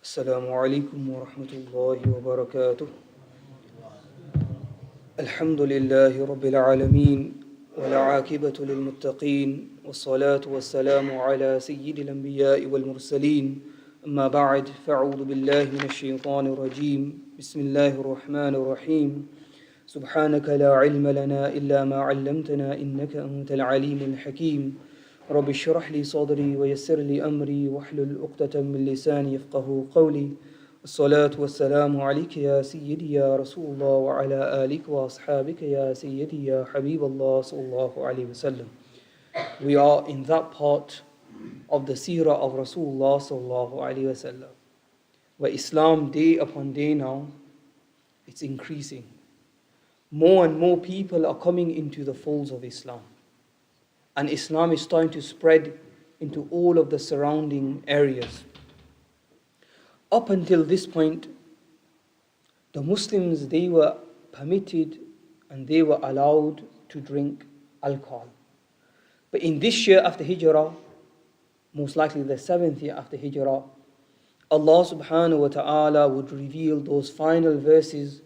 السلام عليكم ورحمة الله وبركاته. الحمد لله رب العالمين والعاقبة للمتقين والصلاة والسلام على سيد الأنبياء والمرسلين. أما بعد فأعوذ بالله من الشيطان الرجيم. بسم الله الرحمن الرحيم. سبحانك لا علم لنا إلا ما علمتنا إنك أنت العليم الحكيم. رب اشرح لي صدري ويسر لي أمري واحلل عقدة من لساني يفقهوا قولي. الصلاة والسلام عليك يا سيدي يا رسول الله وعلى آلك وأصحابك يا سيدي يا حبيب الله صلى الله عليه وسلم. We are in that part of the seerah of Rasulullah sallallahu alaihi wasallam, where Islam day upon day now, it's increasing. More and more people are coming into the folds of Islam. And Islam is starting to spread into all of the surrounding areas. Up until this point, the Muslims, they were permitted and they were allowed to drink alcohol. But in this year after Hijrah, most likely the 7th year after Hijrah, Allah subhanahu wa ta'ala would reveal those final verses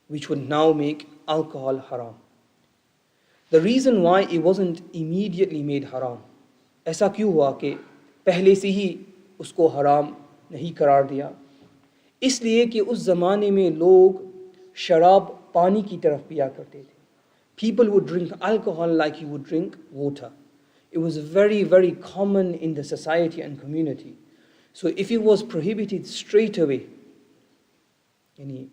which would now make alcohol haram. The reason why it wasn't immediately made haram, ऐसा क्यों हुआ कि पहले से ही उसको हराम नहीं करार दिया? इसलिए कि उस ज़माने में लोग शराब पानी की तरफ पिया करते थे. People would drink alcohol like you would drink water. It was very, very common in the society and community. So if it was prohibited straight away, यानी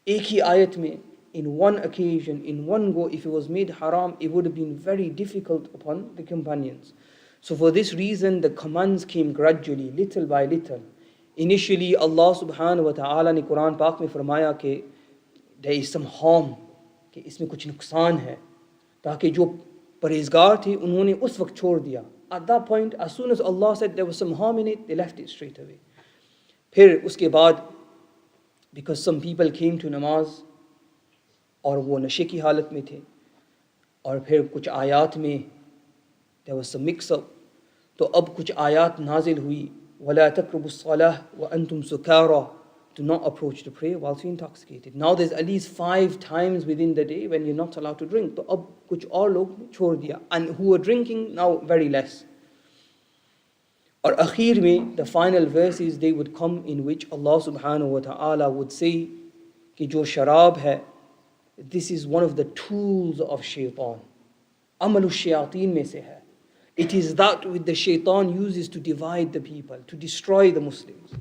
एक ही आयत में, in one occasion, in one go, if it was made haram, it would have been very difficult upon the companions. So for this reason, the commands came gradually, little by little. Initially, Allah subhanahu wa ta'ala ने कुरान पाक में फरमाया कि there is some harm, कि इसमें कुछ नुकसान है, ताकि जो परहेजगार थे उन्होंने उस वक्त छोड़ दिया. At that point, as soon as Allah said there was some harm in it, they left it straight away. फिर उसके बाद, because some people came to namaz, और वो नशे की हालत में थे, और फिर कुछ आयात में there was some mix up, तो अब कुछ आयात नाजिल हुई, وَلَا تَقْرَبُوا الصَّلَاةَ وَأَنْتُمْ سُكَارَى, do not approach the prayer whilst you're intoxicated. Now there's at least 5 times within the day when you're not allowed to drink, तो अब कुछ और लोग छोड़ दिया, and who were drinking now very less. और आखिर में the final verses they would come in which Allah subhanahu wa ta'ala would say कि जो शराब है, this is one of the tools of shaitan. Amalu shayateen mein se hai. It is that which the shaitan uses to divide the people, to destroy the Muslims.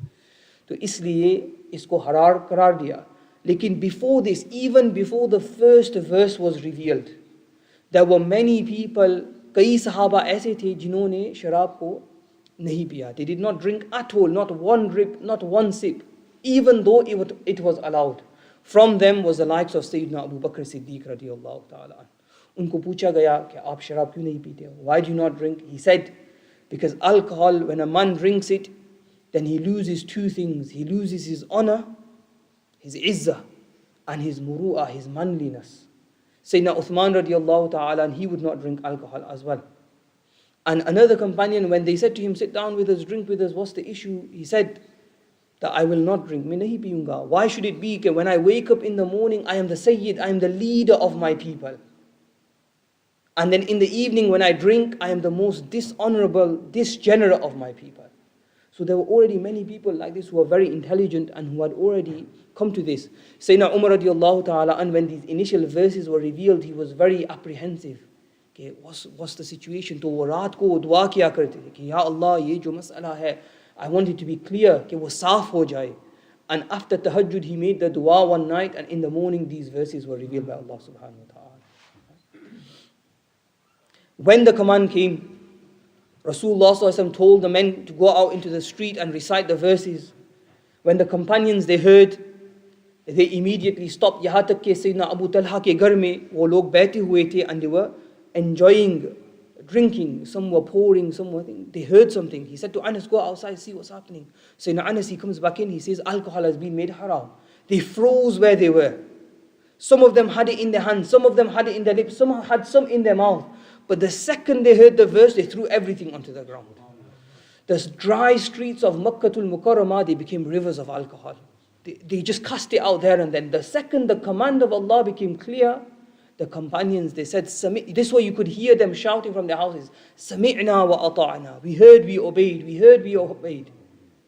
So isliye isko harar qarar diya. Lekin before this, even before the first verse was revealed, there were many people, kai sahaba aise the jinhone sharab ko nahi piya. They did not drink at all, not one drip, not one sip, even though it was allowed. From them was the likes of Sayyidina Abu Bakr Siddiq radiyallahu ta'ala. उनको पूछा गया कि आप शराब क्यों नहीं पीते हो? Why do you not drink? He said, because alcohol, when a man drinks it, then he loses 2 things. He loses his honor, his izzah, and his muru'ah, his manliness. Sayyidina Uthman radiyallahu ta'ala, and he would not drink alcohol as well. And another companion, when they said to him, sit down with us, drink with us, what's the issue? He said that I will not drink. मैं नहीं पीऊंगा. Why should it be that when I wake up in the morning, I am the Sayyid, I am the leader of my people. And then in the evening when I drink, I am the most dishonorable, disgenerate of my people. So there were already many people like this who were very intelligent and who had already come to this. Sayyidina Umar radiallahu ta'ala, and when these initial verses were revealed, he was very apprehensive. Okay, what's the situation? तो वो रात को दुआ किया करते थे कि या Allah, ये जो मसला है, I want it to be clear, कि वो साफ हो जाए. And after tahajjud, he made the dua one night, and in the morning, these verses were revealed by Allah subhanahu wa ta'ala. When the command came, Rasulullah sallallahu alaihi wasallam told the men to go out into the street and recite the verses. When the companions, they heard, they immediately stopped. यहाँ तक कि Sayyidina Abu Talha के घर में वो लोग बैठे हुए थे, and they were enjoying drinking. Some were pouring, some were thinking. They heard something. He said to Anas, go outside, see what's happening. So Anas, he comes back in, he says, alcohol has been made haram. They froze where they were. Some of them had it in their hands, some of them had it in their lips, some had some in their mouth. But the second they heard the verse, they threw everything onto the ground. The dry streets of Makkatul Mukarramah, they became rivers of alcohol. They just cast it out there and then. The second the command of Allah became clear, the companions, they said, this way you could hear them shouting from their houses, Sami'na wa ata'na. We heard, we obeyed. We heard, we obeyed.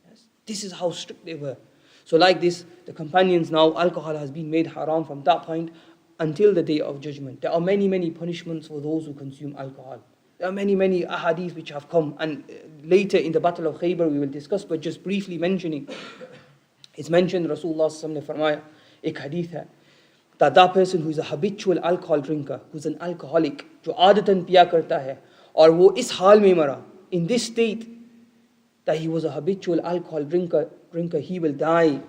Yes? This is how strict they were. So like this, the companions now, alcohol has been made haram from that point until the day of judgment. There are many, many punishments for those who consume alcohol. There are many, many ahadith which have come, and later in the Battle of Khaybar we will discuss, but just briefly mentioning. It's mentioned, Rasulullah sallallahu alaihi wasallam ne farmaya, ek hadith hai, that person who is a habitual alcohol drinker, who's an alcoholic, jo aadatan piya karta hai, aur wo is haal mein mara, in this state, that he was a habitual alcohol drinker, he will die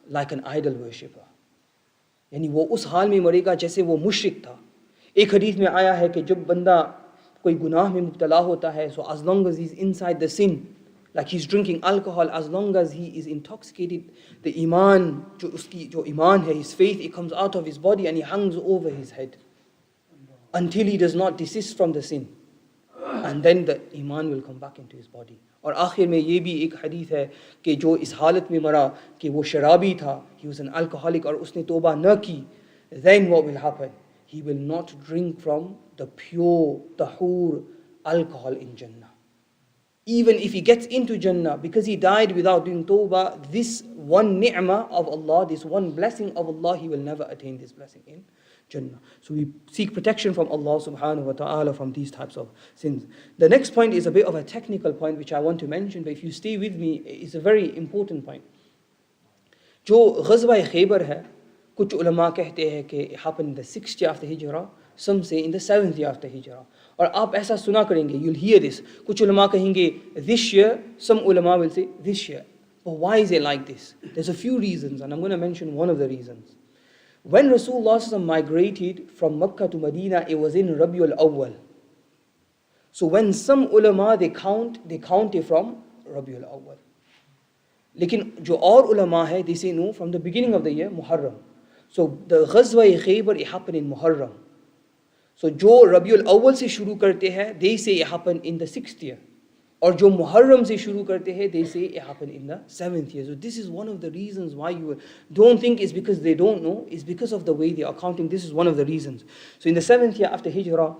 like an idol worshipper. यानी वो उस हाल में मरेगा जैसे वो मुशरिक था. एक हदीस में आया है कि जब बंदा कोई गुनाह में मुब्तला होता है, so as long as he's inside the sin, like he's drinking alcohol, as long as he is intoxicated, the iman, jo iman hai, his faith, it comes out of his body and he hangs over his head until he does not desist from the sin, and then the iman will come back into his body. और आखिर में ये भी एक हदीस है कि जो इस हालत में मरा कि वो शराबी था, he was an alcoholic, और उसने तौबा न की, then what will happen? He will not drink from the pure tahur alcohol in Jannah. Even if he gets into Jannah, because he died without doing tawbah, this one ni'mah of Allah, this one blessing of Allah, he will never attain this blessing in Jannah. So we seek protection from Allah subhanahu wa ta'ala from these types of sins. The next point is a bit of a technical point which I want to mention, but if you stay with me, it's a very important point. Jo ghazwa Khaybar hai, kuch ulama कहते हैं कि it happened in the 6th year after Hijrah, some say in the 7th year after Hijrah. और आप ऐसा सुना करेंगे, you'll hear this. कुछ उलमा कहेंगे this year, some ulama will say this year. But why is it like this? There's a few reasons, and I'm going to mention one of the reasons. When Rasulullah migrated from Makkah to Medina, it was in Rabiul Awwal. So when some ulama they count it from Rabiul Awwal. लेकिन जो और ulama है, they say no, from the beginning of the year, Muharram. So the Ghazwa Khaybar, it happened in Muharram. So जो Rabiul Awwal से शुरू करते हैं, they say it happened in the 6th year. और जो Muharram से शुरू करते हैं, they say it happened in the 7th year. So this is one of the reasons why you don't think it's because they don't know, it's because of the way they are counting. This is one of the reasons. So in the 7th year after Hijrah,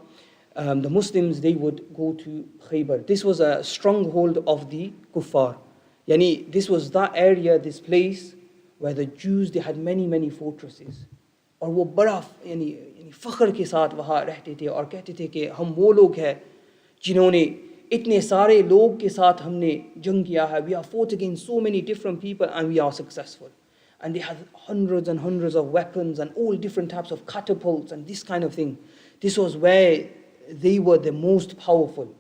the Muslims, they would go to Khaybar. This was a stronghold of the kuffar. Yani, this was that area, this place where the Jews, they had many, many fortresses. और वो बड़ा यानी फ़ख्र के साथ वहाँ रहते थे और कहते थे कि हम वो लोग हैं जिन्होंने इतने सारे लोग के साथ हमने जंग किया है. We are fought against so many different people and we are successful. And they had hundreds and hundreds of weapons and all different types of catapults and this kind of thing. This was where they were the most powerful.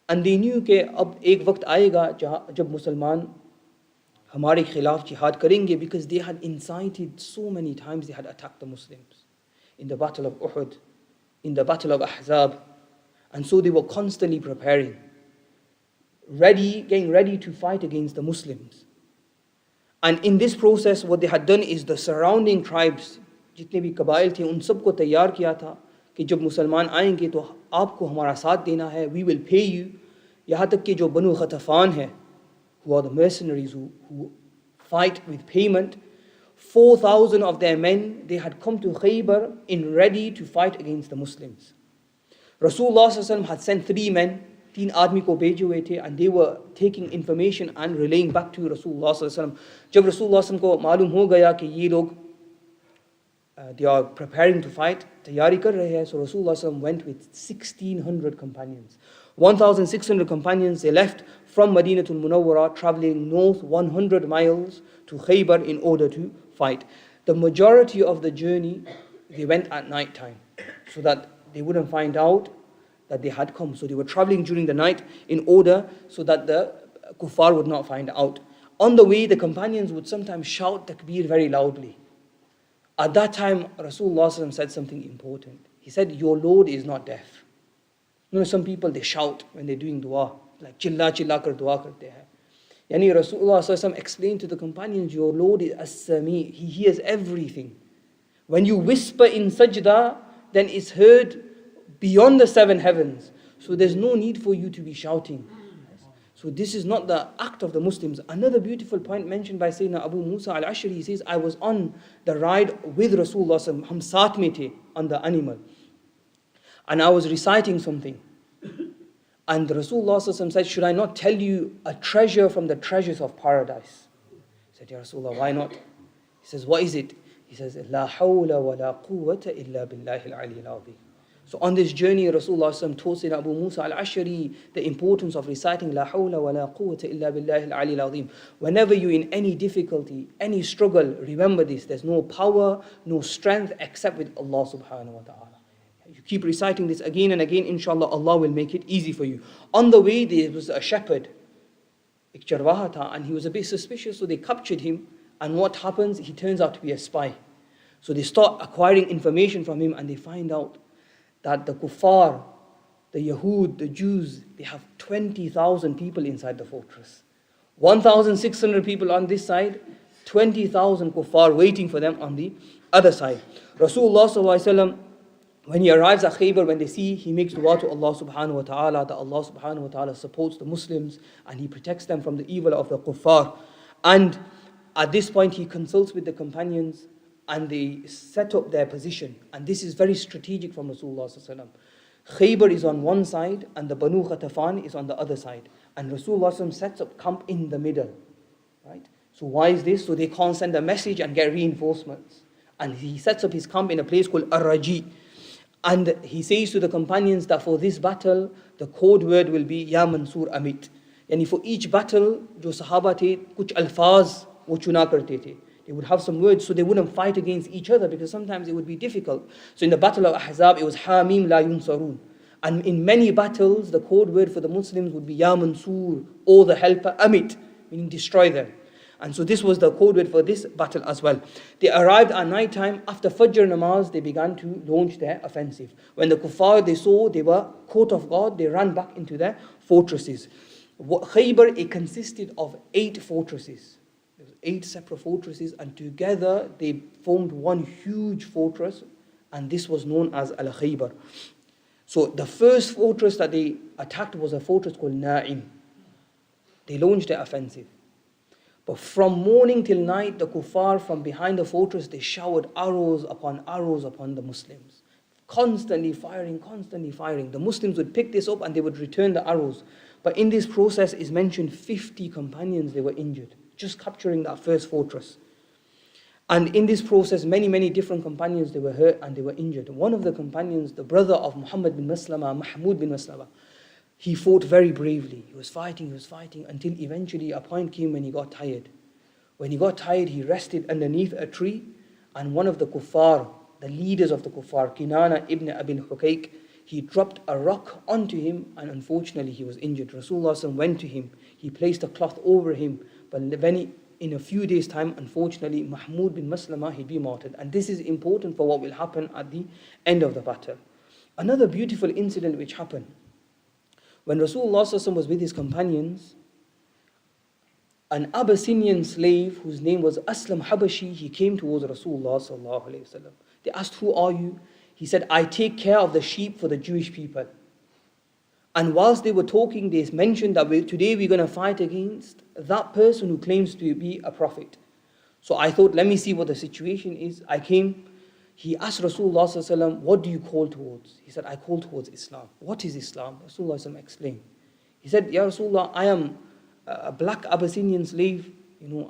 And they knew कि अब एक वक्त आएगा जब मुसलमान हमारे खिलाफ जिहाद करेंगे, because they had incited so many times, they had attacked the Muslims in the battle of Uhud, in the battle of Ahzab, and so they were constantly preparing, getting ready to fight against the Muslims. And in this process what they had done is the surrounding tribes, जितने भी कबाइल थे, उन सबको तैयार किया था कि जब मुसलमान आएंगे तो आपको हमारा साथ देना है, we will pay you. यहाँ तक कि जो बनु ग़तफ़ान है, who are the mercenaries who fight with payment, 4,000 of their men, they had come to Khaybar in ready to fight against the Muslims. Rasulullah sallallahu alaihi wasallam had sent 3 men, 3 आदमी को भेजे हुए थे, and they were taking information and relaying back to Rasulullah sallallahu alaihi wasallam. जब Rasulullah sallallahu alaihi wasallam को मालूम हो गया कि ये लोग they are preparing to fight, तैयारी कर रहे हैं, so Rasulullah sallallahu alaihi wasallam went with 1,600 companions. 1,600 companions, they left from Madinatul Munawwara, traveling north 100 miles to Khaybar in order to fight. The majority of the journey, they went at night time, so that they wouldn't find out that they had come. So they were traveling during the night in order so that the kuffar would not find out. On the way, the companions would sometimes shout takbir very loudly. At that time, Rasulullah said something important. He said, your Lord is not deaf. You know, some people, they shout when they're doing dua, like chilla chilla kar dua karte hai. Yani Rasulullah explained to the companions, your Lord is as-sami, He hears everything. When you whisper in sajda, then it's heard beyond the 7 heavens. So there's no need for you to be shouting. So this is not the act of the Muslims. Another beautiful point mentioned by Sayyidina Abu Musa al-Ashari, he says, I was on the ride with Rasulullah sallallahu alaihi wasallam, hum saath mein the, on the animal. And I was reciting something. And Rasulullah sallallahu alaihi wasallam said, should I not tell you a treasure from the treasures of paradise? He said, Ya Rasulullah, why not? He says, what is it? He says, La hawla wa la quwwata illa billahi al-ali al-azim. So on this journey, Rasulullah taught Sayyidina Abu Musa al-Ashari the importance of reciting La hawla wa la quwwata illa billahi al-ali al-azim. Whenever you're in any difficulty, any struggle, remember this. There's no power, no strength except with Allah subhanahu wa ta'ala. You keep reciting this again and again, inshallah, Allah will make it easy for you. On the way, there was a shepherd, and he was a bit suspicious, so they captured him. And what happens? He turns out to be a spy. So they start acquiring information from him, and they find out that the kuffar, the Yahud, the Jews, they have 20,000 people inside the fortress. 1,600 people on this side, 20,000 kuffar waiting for them on the other side. Rasulullah sallallahu alaihi wasallam, when he arrives at Khaybar, when they see, he makes dua to Allah subhanahu wa ta'ala, that Allah subhanahu wa ta'ala supports the Muslims and he protects them from the evil of the kuffar. And at this point, he consults with the companions and they set up their position. And this is very strategic from Rasulullah sallallahu alaihi wasallam. Khaybar is on one side and the Banu Ghatafan is on the other side. And Rasulullah sallallahu alaihi wasallam sets up camp in the middle. Right? So why is this? So they can't send a message and get reinforcements. And he sets up his camp in a place called Ar-Raji. And he says to the companions that for this battle, the code word will be Ya Mansur Amit. Yani for each battle, jo sahaba the, kuch alfaz wo chuna karte the. They would have some words so they wouldn't fight against each other because sometimes it would be difficult. So in the battle of Ahzab, it was Hamim la yunsarun. And in many battles, the code word for the Muslims would be Ya Mansur, or the helper, Amit, meaning destroy them. And so this was the code word for this battle as well. They arrived at night time. After Fajr namaz, they began to launch their offensive. When the kuffar, they saw they were caught off guard, they ran back into their fortresses. Khaybar, it consisted of 8 fortresses. 8 separate fortresses, and together they formed one huge fortress, and this was known as Al-Khaybar. So the first fortress that they attacked was a fortress called Na'im. They launched their offensive. But from morning till night, the kuffar from behind the fortress, they showered arrows upon the Muslims. Constantly firing. The Muslims would pick this up and they would return the arrows. But in this process is mentioned 50 companions, they were injured, just capturing that first fortress. And in this process, many different companions, they were hurt and they were injured. One of the companions, the brother of Muhammad bin Maslama, Mahmud bin Maslama, he fought very bravely. He was fighting until eventually a point came when he got tired. When he got tired, he rested underneath a tree, and one of the kuffar, the leaders of the kuffar, Kinana ibn Abil Hukayk, he dropped a rock onto him, and unfortunately he was injured. Rasulullah went to him. He placed a cloth over him, but in a few days' time, unfortunately, Mahmud bin Maslama, he'd be martyred. And this is important for what will happen at the end of the battle. Another beautiful incident which happened. When Rasulullah was with his companions, an Abyssinian slave whose name was Aslam Habashi, he came towards Rasulullah. They asked, who are you? He said, I take care of the sheep for the Jewish people. And whilst they were talking, they mentioned that today we're going to fight against that person who claims to be a prophet. So I thought, let me see what the situation is. I came. He asked Rasulullah, what do you call towards? He said, I call towards Islam. What is Islam? Rasulullah explained. He said, Ya Rasulullah, I am a black Abyssinian slave.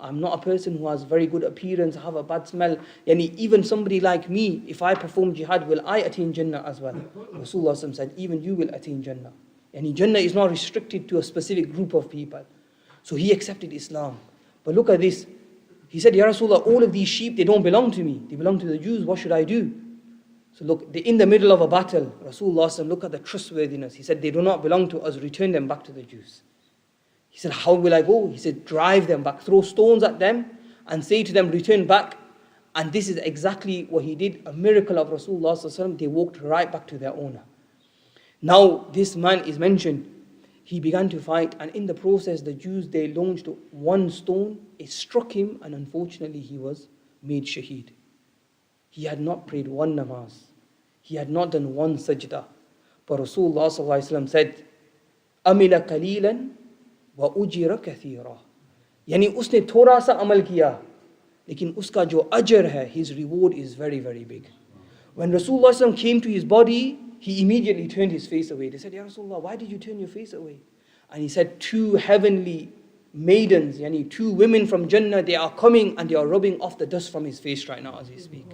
I'm not a person who has very good appearance, have a bad smell. Even somebody like me, if I perform jihad, will I attain Jannah as well? Rasulullah said, even you will attain Jannah. Jannah is not restricted to a specific group of people. So he accepted Islam. But look at this. He said, Ya Rasulullah, all of these sheep, they don't belong to me. They belong to the Jews. What should I do? So look, they're in the middle of a battle. Rasulullah, look at the trustworthiness. He said, they do not belong to us. Return them back to the Jews. He said, how will I go? He said, drive them back. Throw stones at them and say to them, return back. And this is exactly what he did. A miracle of Rasulullah. They walked right back to their owner. Now, this man is mentioned. He began to fight, and in the process, the Jews, they launched one stone. It struck him, and unfortunately, he was made shaheed. He had not prayed one namaz. He had not done one sajda. But Rasulullah ﷺ said, Amila qalilan وَأُجِرَ كَثِيرًا. यानी उसने थोड़ा सा अमल किया, लेकिन उसका जो ajr है, his reward is very, very big. When Rasulullah SAW came to his body, he immediately turned his face away. They said, Ya Rasulullah, why did you turn your face away? And he said, 2 heavenly maidens, yani 2 women from Jannah, they are coming and they are rubbing off the dust from his face right now as we speak.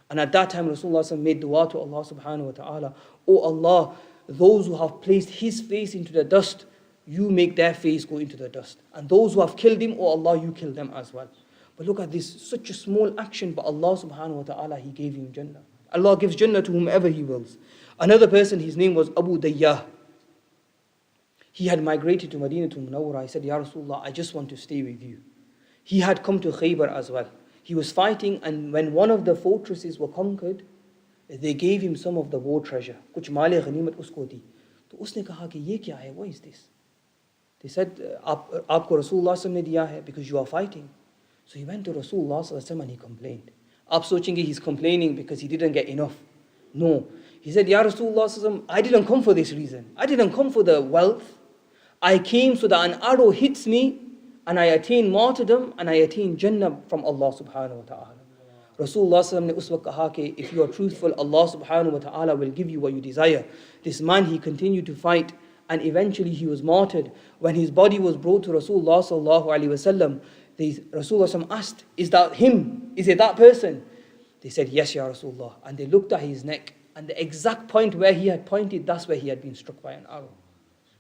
And at that time, Rasulullah SAW made dua to Allah subhanahu wa ta'ala, Oh Allah, those who have placed his face into the dust, you make their face go into the dust. And those who have killed him, oh Allah, you kill them as well. But look at this, such a small action, but Allah subhanahu wa ta'ala, he gave him Jannah. Allah gives Jannah to whomever he wills. Another person, his name was Abu Dayyah. He had migrated to Medina to Munawwara. He said, Ya Rasulullah, I just want to stay with you. He had come to Khaybar as well. He was fighting, and when one of the fortresses were conquered, they gave him some of the war treasure. Kuch male ghanimat usko di. To usne kaha ki ye kya hai? What is this? They said, Aapko Rasulullah ne diya hai because you are fighting. So he went to Rasulullah and he complained. Aap sochenge he's complaining because he didn't get enough. No. He said, Ya Rasulullah, I didn't come for this reason. I didn't come for the wealth. I came so that an arrow hits me and I attain martyrdom and I attain Jannah from Allah subhanahu wa ta'ala. Rasulullah ne us waqt kaha ke if you are truthful, Allah subhanahu wa ta'ala will give you what you desire. This man, he continued to fight and eventually he was martyred. When his body was brought to Rasulullah sallallahu alaihi wasallam, Rasulullah asked, is that him? Is it that person? They said, yes, Ya Rasulullah. And they looked at his neck, and the exact point where he had pointed, that's where he had been struck by an arrow.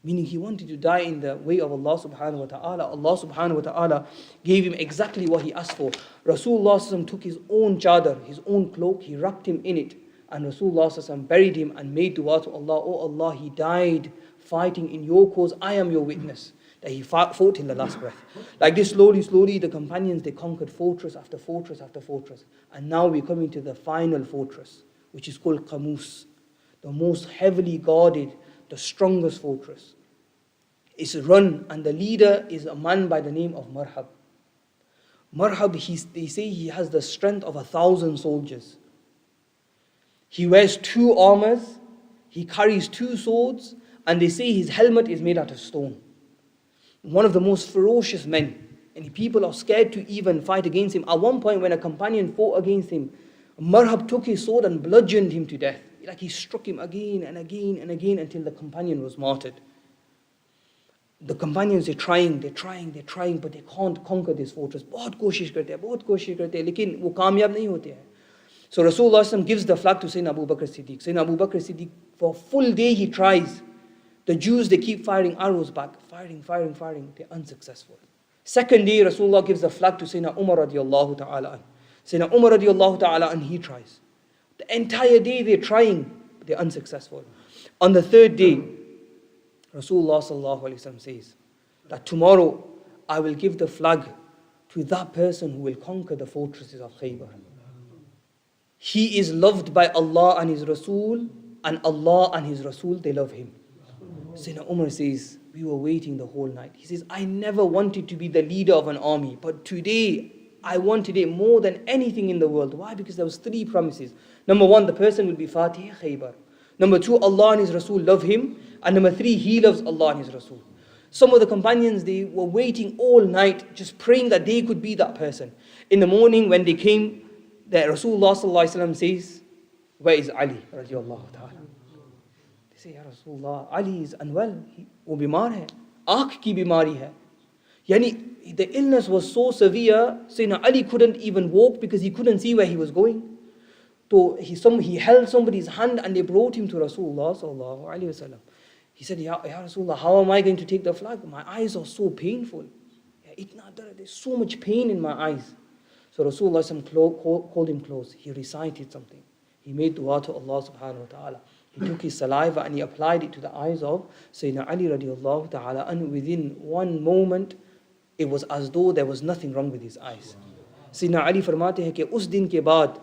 Meaning he wanted to die in the way of Allah subhanahu wa ta'ala. Allah subhanahu wa ta'ala gave him exactly what he asked for. Rasulullah took his own chadar, his own cloak, he wrapped him in it. And Rasulullah buried him and made dua to Allah, Oh Allah, he died fighting in your cause. I am your witness that he fought till the last breath. Like this, slowly, the companions, they conquered fortress after fortress after fortress. And now we're coming to the final fortress, which is called Qamus, the most heavily guarded, the strongest fortress. It's run, and the leader is a man by the name of Marhab. Marhab, they say he has the strength of 1,000 soldiers. He wears 2 armors, he carries 2 swords, and they say his helmet is made out of stone. One of the most ferocious men, and people are scared to even fight against him. At one point when a companion fought against him, Marhab took his sword and bludgeoned him to death. Like he struck him again and again and again until the companion was martyred. The companions, they're trying, but they can't conquer this fortress. बहुत कोशिश करते हैं, लेकिन वो कामयाब नहीं होते हैं. So Rasulullah gives the flag to Sayyidina Abu Bakr Siddiq. Sayyidina Abu Bakr Siddiq, for a full day he tries. The Jews, they keep firing arrows back, firing, they're unsuccessful. Second day, Rasulullah gives the flag to Sayyidina Umar radiallahu ta'ala an. Sayyidina Umar radiallahu ta'ala an, he tries. The entire day they're trying, but they're unsuccessful. On the third day, Rasulullah sallallahu alaihi wasallam says that tomorrow I will give the flag to that person who will conquer the fortresses of Khaybar. He is loved by Allah and His Rasul, and Allah and His Rasul, they love him. Sayyidina Umar says, we were waiting the whole night. He says, I never wanted to be the leader of an army, but today, I wanted it more than anything in the world. Why? Because there was 3 promises. Number 1, the person will be Fatih Khaybar. Number 2, Allah and His Rasul love him. And number 3, he loves Allah and His Rasul. Some of the companions, they were waiting all night, just praying that they could be that person. In the morning when they came, that Rasulullah sallallahu alaihi wasallam says, where is Ali radiallahu ta'ala? They say, Ya Rasulullah, Ali is unwell. वो बीमार है, आँख की बीमारी है. Yani, the illness was so severe, Sayyidina Ali couldn't even walk because he couldn't see where he was going. So he held somebody's hand and they brought him to Rasulullah sallallahu alaihi wasallam. He said, Ya Rasulullah, how am I going to take the flag? My eyes are so painful. There's so much pain in my eyes. So Rasulullah called him close. He recited something. He made dua to Allah subhanahu wa ta'ala. He took his saliva and he applied it to the eyes of Sayyidina Ali radiallahu ta'ala. And within one moment, it was as though there was nothing wrong with his eyes. Sayyidina Ali farmate hai ki us din ke baad,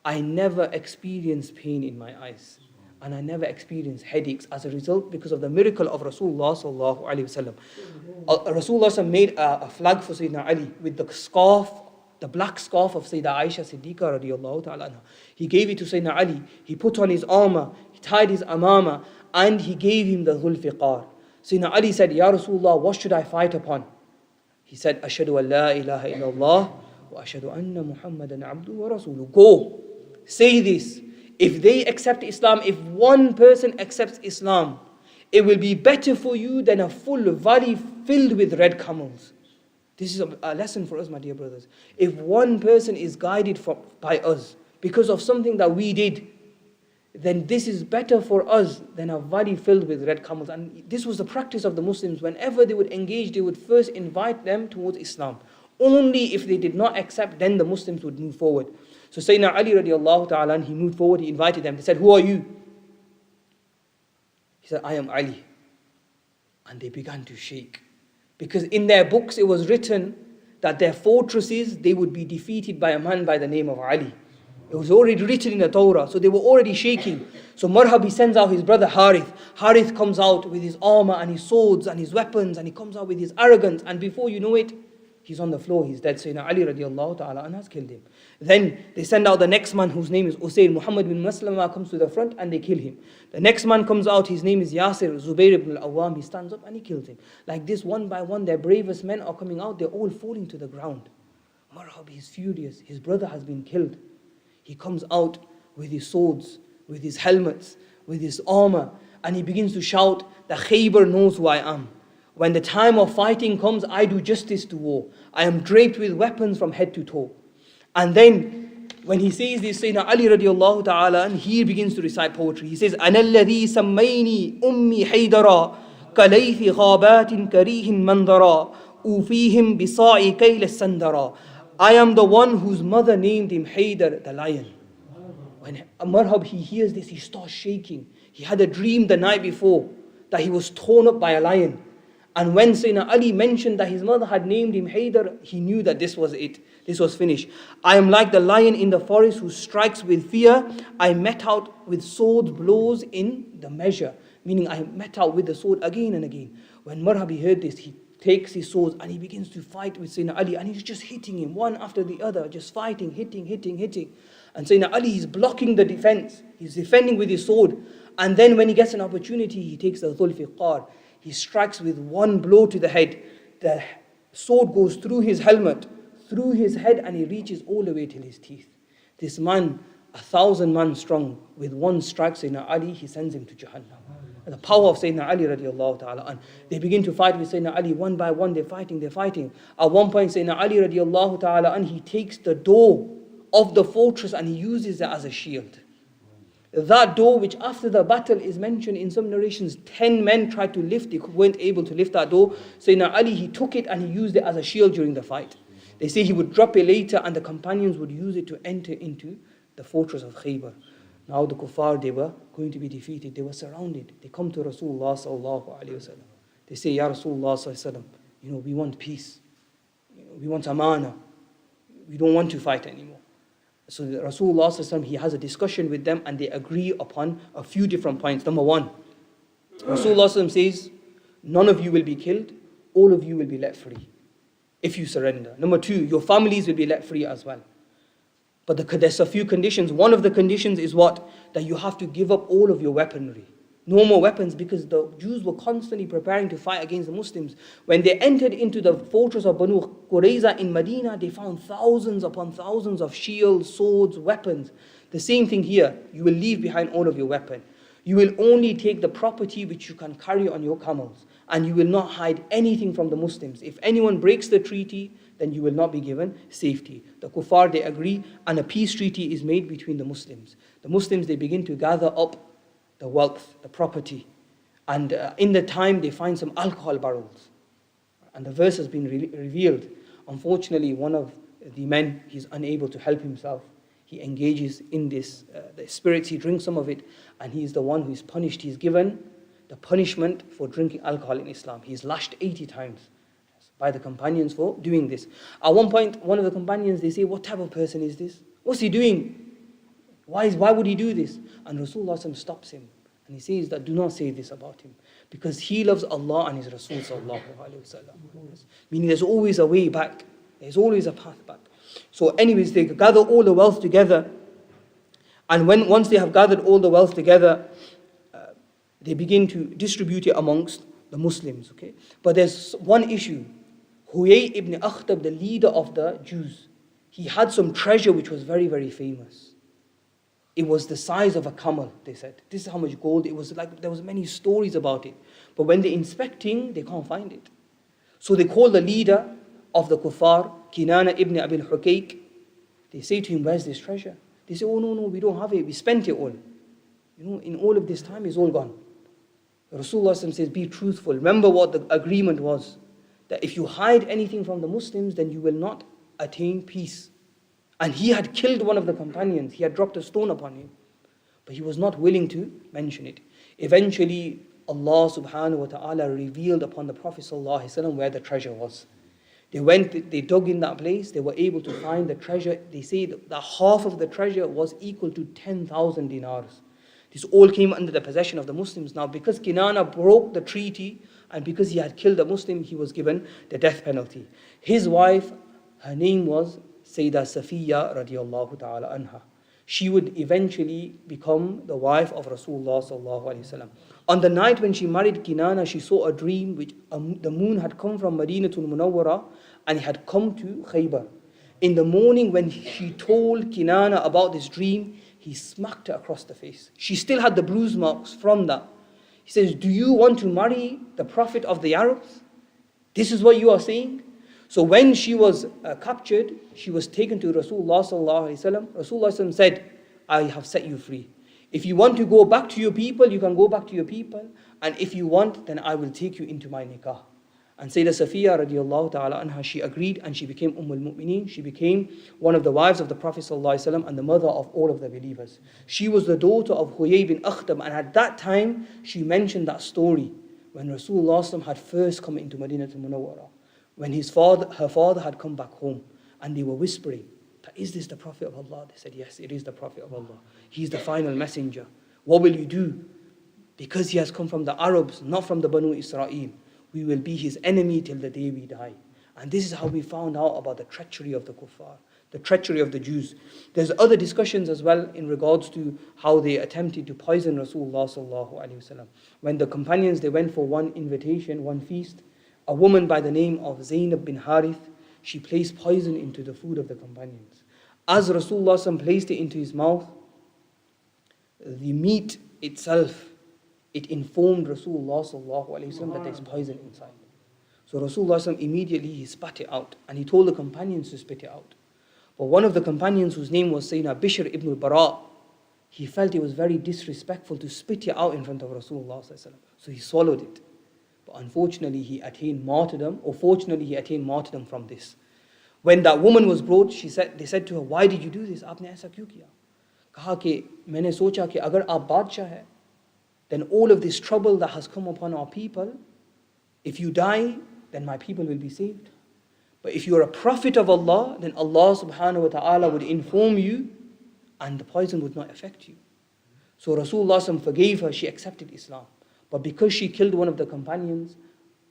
I never experienced pain in my eyes. And I never experienced headaches as a result because of the miracle of Rasulullah sallallahu alaihi wasallam. Rasulullah made a flag for Sayyidina Ali with the scarf, the black scarf of Sayyidah Aisha Siddiqa radiallahu ta'ala anha. He gave it to Sayyidina Ali. He put on his armor, he tied his amama, and he gave him the Dhul Fiqar. Sayyidina Ali said, Ya Rasulullah, what should I fight upon? He said, Ashhadu an la ilaha illallah wa ashhadu anna Muhammadan abduhu wa rasuluhu. Go, say this. If they accept Islam, if one person accepts Islam, it will be better for you than a full valley filled with red camels. This is a lesson for us, my dear brothers. If one person is guided by us because of something that we did, then this is better for us than a valley filled with red camels. And this was the practice of the Muslims. Whenever they would engage, they would first invite them towards Islam. Only if they did not accept, then the Muslims would move forward. So Sayyidina Ali radiallahu ta'ala, he moved forward, he invited them. They said, who are you? He said, I am Ali. And they began to shake. Because in their books it was written that their fortresses, they would be defeated by a man by the name of Ali. It was already written in the Torah, so they were already shaking. So Marhab, he sends out his brother Harith. Harith comes out with his armor and his swords and his weapons, and he comes out with his arrogance, and before you know it, he's on the floor, he's dead. Sayyidina Ali radiallahu ta'ala and has killed him. Then they send out the next man whose name is Usayd. Muhammad bin Maslama comes to the front and they kill him. The next man comes out, his name is Yasir. Zubayr ibn al-Awwam, he stands up and he kills him. Like this, one by one, their bravest men are coming out, they're all falling to the ground. Marhab, he's furious, his brother has been killed. He comes out with his swords, with his helmets, with his armor, and he begins to shout that Khaybar knows who I am. When the time of fighting comes, I do justice to war. I am draped with weapons from head to toe. And then, when he says this, Sayyidina Ali radiallahu ta'ala, and he begins to recite poetry. He says, أَنَا الَّذِي سَمَّيْنِي أُمِّي حَيْدَرًا كَلَيْثِ غَابَاتٍ كَرِيهٍ مَنْظَرًا أُوفِيهِمْ بِصَاعِ كَيْلَ السَّنْدَرًا. I am the one whose mother named him Haydar, the lion. When Marhab, he hears this, he starts shaking. He had a dream the night before that he was torn up by a lion. And when Sayyidina Ali mentioned that his mother had named him Haydar, he knew that this was it. This was finished. I am like the lion in the forest who strikes with fear. I met out with sword blows in the measure. Meaning I met out with the sword again and again. When Marhab heard this, he takes his swords and he begins to fight with Sayyidina Ali, and he's just hitting him one after the other, just fighting, hitting. And Sayyidina Ali is blocking the defense. He's defending with his sword. And then when he gets an opportunity, he takes the Dhul-Fiqar. He strikes with one blow to the head. The sword goes through his helmet, through his head, and he reaches all the way till his teeth. This man, 1,000 man strong, with one strike Sayyidina Ali, he sends him to Jahannam. And the power of Sayyidina Ali radiallahu ta'ala an. They begin to fight with Sayyidina Ali one by one, they're fighting. At one point, Sayyidina Ali radiallahu ta'ala an, he takes the door of the fortress and he uses it as a shield. That door, which after the battle is mentioned in some narrations, 10 men tried to lift, they weren't able to lift that door. Sayyidina Ali, he took it and he used it as a shield during the fight. They say he would drop it later and the companions would use it to enter into the fortress of Khaybar. Now the kuffar, they were going to be defeated. They were surrounded. They come to Rasulullah sallallahu alaihi wasallam. They say, Ya Rasulullah sallallahu alaihi wasallam, we want peace. We want amana. We don't want to fight anymore. So Rasulullah sallallahu alaihi wasallam, he has a discussion with them and they agree upon a few different points. Number one, Rasulullah sallallahu alaihi wasallam says, none of you will be killed. All of you will be let free if you surrender. Number two, your families will be let free as well. But there's a few conditions. One of the conditions is what? That you have to give up all of your weaponry. No more weapons, because the Jews were constantly preparing to fight against the Muslims. When they entered into the fortress of Banu Qurayza in Medina, they found thousands upon thousands of shields, swords, weapons. The same thing here. You will leave behind all of your weapon. You will only take the property which you can carry on your camels. And you will not hide anything from the Muslims. If anyone breaks the treaty, then you will not be given safety. The kuffar, they agree, and a peace treaty is made between the Muslims. The Muslims, they begin to gather up the wealth, the property. And in the time, they find some alcohol barrels. And the verse has been revealed. Unfortunately, one of the men, he's unable to help himself. He engages in this, the spirits, he drinks some of it, and he's the one who is punished. He's given the punishment for drinking alcohol in Islam. He's lashed 80 times by the companions for doing this. At one point, one of the companions, they say, what type of person is this? What's he doing? Why would he do this? And Rasulullah stops him. And he says that do not say this about him. Because he loves Allah and His Rasul sallallahu alayhi wa sallam. Meaning there's always a way back. There's always a path back. So anyways, they gather all the wealth together. And once they have gathered all the wealth together, they begin to distribute it amongst the Muslims, okay? But there's one issue. Huyay ibn Akhtab, the leader of the Jews, he had some treasure which was very, very famous. It was the size of a camel, they said. This is how much gold. It was like, there was many stories about it. But when they're inspecting, they can't find it. So they call the leader of the kuffar, Kinana ibn Abil Hukayk. They say to him, where's this treasure? They say, oh no, we don't have it. We spent it all. In all of this time, it's all gone. Rasulullah says, be truthful. Remember what the agreement was. That if you hide anything from the Muslims, then you will not attain peace. And he had killed one of the companions. He had dropped a stone upon him. But he was not willing to mention it. Eventually, Allah subhanahu wa ta'ala revealed upon the Prophet sallallahu alaihi wasallam where the treasure was. They dug in that place. They were able to find the treasure. They say that half of the treasure was equal to 10,000 dinars. This all came under the possession of the Muslims. Now, because Kinana broke the treaty and because he had killed a Muslim, he was given the death penalty. His wife, her name was Sayyidah Safiya radiallahu ta'ala anha. She would eventually become the wife of Rasulullah sallallahu alaihi wasallam. On the night when she married Kinana, she saw a dream which the moon had come from Madinatul Munawwara and it had come to Khaybar. In the morning when she told Kinana about this dream, he smacked her across the face. She still had the bruise marks from that. He says, do you want to marry the Prophet of the Arabs? This is what you are saying? So when she was captured, she was taken to Rasulullah sallallahu alaihi wasallam. Rasulullah said, I have set you free. If you want to go back to your people, you can go back to your people. And if you want, then I will take you into my nikah. And Sayyidah Safiya radiallahu ta'ala anha, she agreed and she became al-Mu'mineen. She became one of the wives of the Prophet sallallahu alaihi wasallam and the mother of all of the believers. She was the daughter of Huyay bin Akhtab, and at that time, she mentioned that story when Rasulullah had first come into Madinatul Munawwara. When her father had come back home and they were whispering, is this the Prophet of Allah? They said, yes, it is the Prophet of Allah. He's the final messenger. What will you do? Because he has come from the Arabs, not from the Banu Israel, we will be his enemy till the day we die. And this is how we found out about the treachery of the kuffar, the treachery of the Jews. There's other discussions as well in regards to how they attempted to poison Rasulullah sallallahu alaihi wasallam. When the companions, they went for one invitation, one feast, a woman by the name of Zainab bin Harith, she placed poison into the food of the companions. As Rasulullah placed it into his mouth, the meat itself, it informed Rasulullah sallallahu alaihi wasallam that there's poison inside. So Rasulullah immediately he spat it out and he told the companions to spit it out. But one of the companions whose name was Sayyidina Bishr ibn al-Bara, he felt it was very disrespectful to spit it out in front of Rasulullah sallallahu alaihi wasallam. So he swallowed it. But unfortunately he attained martyrdom, or fortunately he attained martyrdom from this. When that woman was brought, they said to her, why did you do this? Aapne aisa kyun kiya? Kaha ki, maine socha ki agar aap badshah hai, then all of this trouble that has come upon our people, if you die, then my people will be saved. But if you are a prophet of Allah, then Allah subhanahu wa ta'ala would inform you and the poison would not affect you. So Rasulullah forgave her, she accepted Islam. But because she killed one of the companions,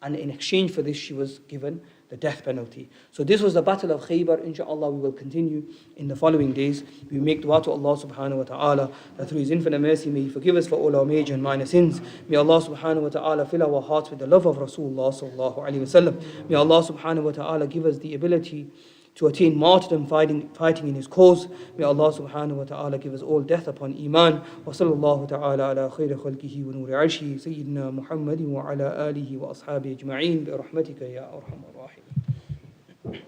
and in exchange for this she was given the death penalty. So this was the battle of Khaybar. Inshallah, we will continue in the following days. We make dua to Allah subhanahu wa ta'ala that through His infinite mercy may He forgive us for all our major and minor sins. May Allah subhanahu wa ta'ala fill our hearts with the love of Rasulullah sallallahu alaihi wasallam. May Allah subhanahu wa ta'ala give us the ability to attain martyrdom fighting in His cause. May Allah subhanahu wa ta'ala give us all death upon Iman. Wa sallallahu ta'ala ala khayri khalqihi wa nuri arshi Sayyidina Muhammadin wa ala alihi wa ashabihi ajma'in bi rahmatika ya arhamar rahim.